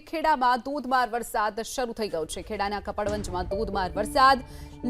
ખેડામાં ધોધમાર વરસાદ શરૂ થઈ ગયો છે। ખેડાના કપડવંજમાં ધોધમાર વરસાદ,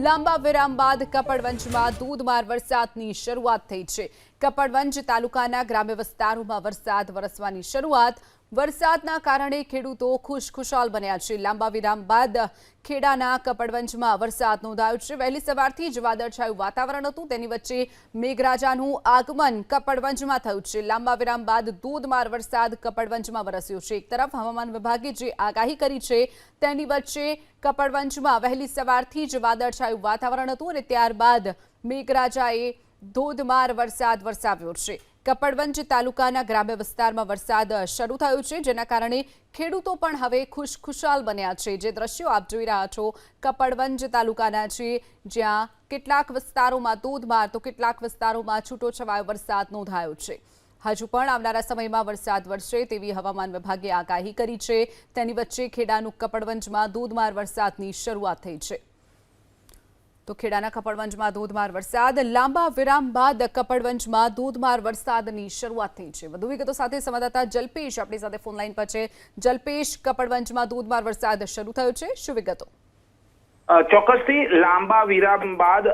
લાંબા વિરામ બાદ કપડવંજમાં ધોધમાર વરસાદની શરૂઆત થઈ છે। કપડવંજ તાલુકાના ગ્રામ્ય વિસ્તારોમાં વરસાદ વરસવાની શરૂઆત। વરસાદના કારણે ખેડૂતો ખુશખુશાલ બન્યા છે। લાંબા વિરામ બાદ ખેડાના કપડવંજમાં વરસાદ નોંધાયો છે। વહેલી સવારથી જ વાદળછાયું વાતાવરણ હતું, તેની વચ્ચે મેઘરાજાનું આગમન કપડવંજમાં થયું છે। લાંબા વિરામ બાદ ધોધમાર વરસાદ કપડવંજમાં વરસ્યો છે। એક તરફ હવામાન વિભાગે જે આગાહી કરી છે તેની વચ્ચે કપડવંજમાં વહેલી સવારથી જ વાદળછાયું વાતાવરણ હતું અને ત્યારબાદ મેઘરાજાએ ધોધમાર વરસાદ વરસાવ્યો છે। કપડવંજ તાલુકાના ગ્રામ્ય વિસ્તારમાં વરસાદ શરૂ થયો છે, જેના કારણે ખેડૂતો પણ હવે ખુશખુશાલ બન્યા છે। જે દ્રશ્યો આપ જોઈ રહ્યા છો કપડવંજ તાલુકાના છે, જ્યાં કેટલાક વિસ્તારોમાં ધોધમાર તો કેટલાક વિસ્તારોમાં છૂટોછવાયો વરસાદ નોંધાયો છે। હજુ પણ આવનારા સમયમાં વરસાદ વરસે તેવી હવામાન વિભાગે આગાહી કરી છે। તેની વચ્ચે ખેડાનું કપડવંજમાં ધોધમાર વરસાદની શરૂઆત થઈ છે। તો ખેડાના કપડવંજમાં ધોધમાર વરસાદ, લાંબા વિરામ બાદ કપડવંજમાં ધોધમાર વરસાદની શરૂઆત થઈ છે। વધુ વિગતો સાથે સંવાદદાતા જલ્પેશ આપણી સાથે ફોન લાઈન પર છે। જલ્પેશ, કપડવંજમાં ધોધમાર વરસાદ શરૂ થયો છે, શું વિગતો? ચોક્કસથી લાંબા વિરામ બાદ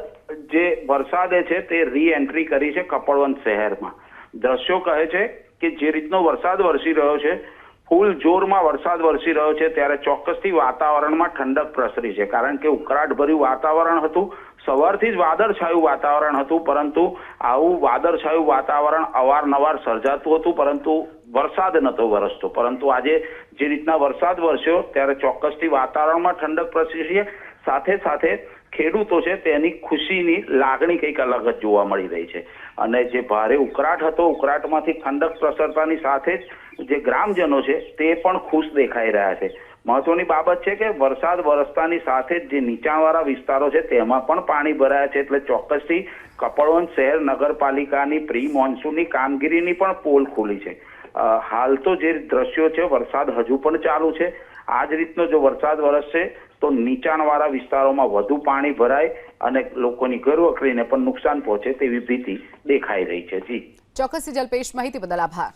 જે વરસાદે છે તે રી એન્ટ્રી કરી છે કપડવંજ શહેરમાં। દ્રશ્યો કહે છે કે જે રીતનો વરસાદ વરસી રહ્યો છે, ફૂલ જોરમાં વરસાદ વરસી રહ્યો છે, ત્યારે ચોક્કસથી વાતાવરણમાં ઠંડક પ્રસરી છે। કારણ કે ઉકળાટભર્યું વાતાવરણ હતું, સવારથી જ વાદળછાયું વાતાવરણ હતું, પરંતુ આવું વાદળછાયું વાતાવરણ અવારનવાર સર્જાતું હતું, પરંતુ વરસાદ નહોતો વરસતો। પરંતુ આજે જે રીતના વરસાદ વરસ્યો ત્યારે ચોક્કસથી વાતાવરણમાં ઠંડક પ્રસરી છે। સાથે સાથે ખેડૂતો છે તેની ખુશીની લાગણી કંઈક અલગ જ જોવા મળી રહી છે। અને જે ભારે ઉકળાટ હતો, ઉકળાટમાંથી ઠંડક પ્રસરતાની સાથે જ જે ગ્રામજનો છે તે પણ ખુશ દેખાઈ રહ્યા છે। મહત્વની બાબત છે કે વરસાદ વરસતાની સાથે જ જે નીચાણવાળા વિસ્તારો છે તેમાં પણ પાણી ભરાયા છે। એટલે ચોક્કસથી કપડવંજ શહેર નગરપાલિકાની પ્રી મોન્સૂનની કામગીરીની પણ પોલ ખુલી છે। હાલ તો જે દ્રશ્યો છે, વરસાદ હજુ પણ ચાલુ છે। આ જ રીતનો જો વરસાદ વરસશે તો નીચાણવાળા વિસ્તારોમાં વધુ પાણી ભરાય અને લોકોની ઘરવખરીને પણ નુકસાન પહોંચે તેવી ભીતિ દેખાઈ રહી છે। જી ચોક્કસ જલ્પેશ, માહિતી બદલ આભાર।